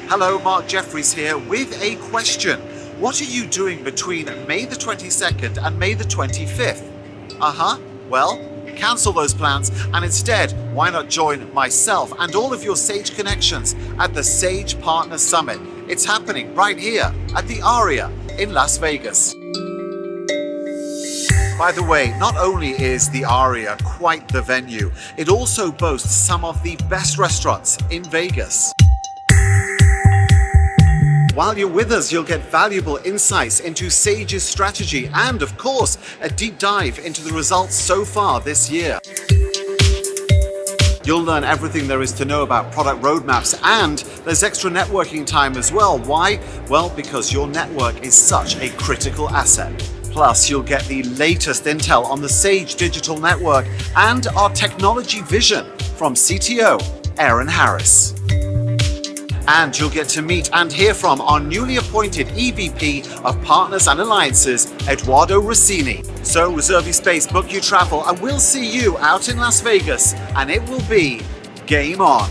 Hello, Mark Jeffries here with a question. What are you doing between May the 22nd and May the 25th? Well, cancel those plans and instead, why not join myself and all of your Sage connections at the Sage Partner Summit? It's happening right here at the ARIA in Las Vegas. By the way, not only is the ARIA quite the venue, it also boasts some of the best restaurants in Vegas. While you're with us, you'll get valuable insights into Sage's strategy and, of course, a deep dive into the results so far this year. You'll learn everything there is to know about product roadmaps, and there's extra networking time as well. Why? Well, because your network is such a critical asset. Plus, you'll get the latest intel on the Sage Digital Network and our technology vision from CTO Aaron Harris. And you'll get to meet and hear from our newly appointed EVP of Partners and Alliances, Eduardo Rossini. So reserve your space, book your travel, and we'll see you out in Las Vegas, and it will be game on.